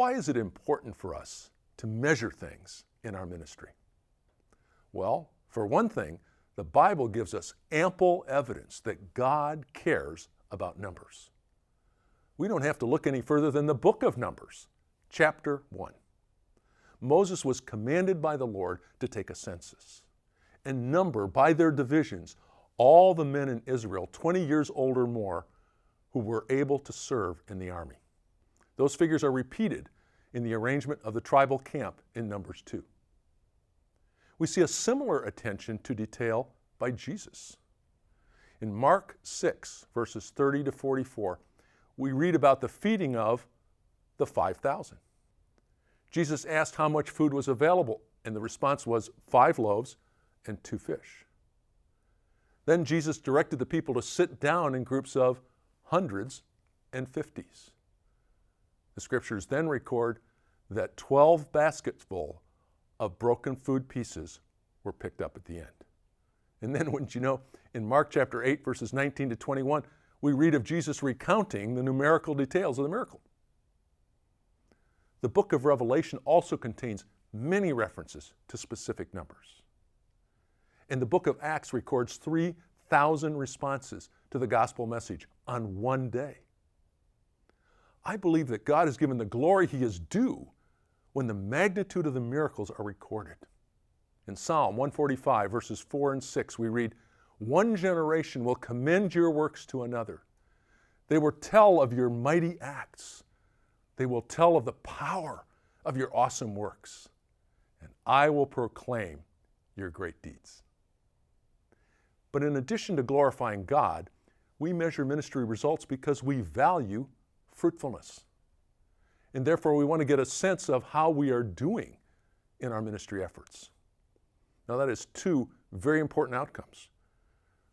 Why is it important for us to measure things in our ministry? Well, for one thing, the Bible gives us ample evidence that God cares about numbers. We don't have to look any further than the book of Numbers, chapter 1. Moses was commanded by the Lord to take a census and number by their divisions all the men in Israel 20 years old or more who were able to serve in the army. Those figures are repeated in the arrangement of the tribal camp in Numbers 2. We see a similar attention to detail by Jesus. In Mark 6, verses 30 to 44, we read about the feeding of the 5,000. Jesus asked how much food was available, and the response was 5 loaves and 2 fish. Then Jesus directed the people to sit down in groups of hundreds and fifties. The scriptures then record that 12 baskets full of broken food pieces were picked up at the end. And then, wouldn't you know, in Mark chapter 8, verses 19 to 21, we read of Jesus recounting the numerical details of the miracle. The book of Revelation also contains many references to specific numbers. And the book of Acts records 3,000 responses to the gospel message on one day. I believe that God has given the glory He is due when the magnitude of the miracles are recorded. In Psalm 145, verses 4 and 6, we read, "One generation will commend your works to another. They will tell of your mighty acts. They will tell of the power of your awesome works. And I will proclaim your great deeds." But in addition to glorifying God, we measure ministry results because we value fruitfulness. And therefore, we want to get a sense of how we are doing in our ministry efforts. Now, that is 2 very important outcomes.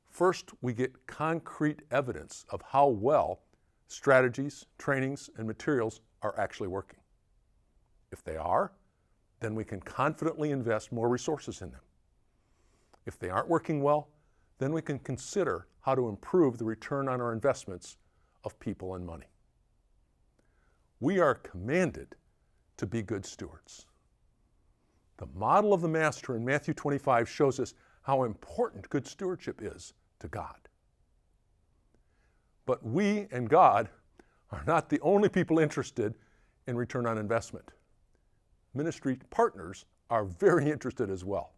First, we get concrete evidence of how well strategies, trainings, and materials are actually working. If they are, then we can confidently invest more resources in them. If they aren't working well, then we can consider how to improve the return on our investments of people and money. We are commanded to be good stewards. The model of the Master in Matthew 25 shows us how important good stewardship is to God. But we and God are not the only people interested in return on investment. Ministry partners are very interested as well.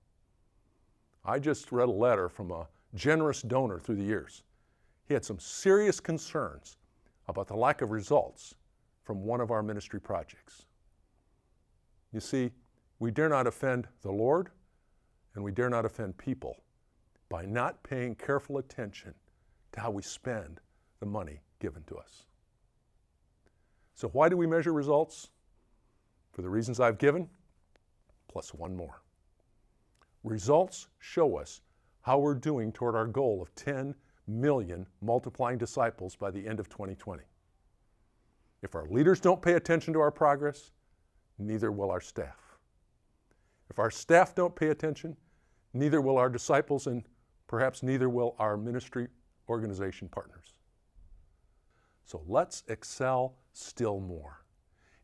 I just read a letter from a generous donor through the years. He had some serious concerns about the lack of results from one of our ministry projects. You see, we dare not offend the Lord, and we dare not offend people by not paying careful attention to how we spend the money given to us. So why do we measure results? For the reasons I've given, plus one more. Results show us how we're doing toward our goal of 10 million multiplying disciples by the end of 2020. If our leaders don't pay attention to our progress, neither will our staff. If our staff don't pay attention, neither will our disciples, and perhaps neither will our ministry organization partners. So let's excel still more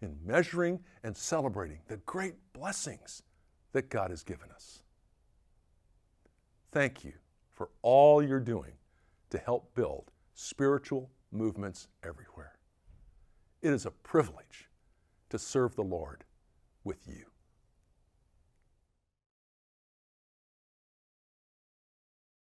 in measuring and celebrating the great blessings that God has given us. Thank you for all you're doing to help build spiritual movements everywhere. It is a privilege to serve the Lord with you.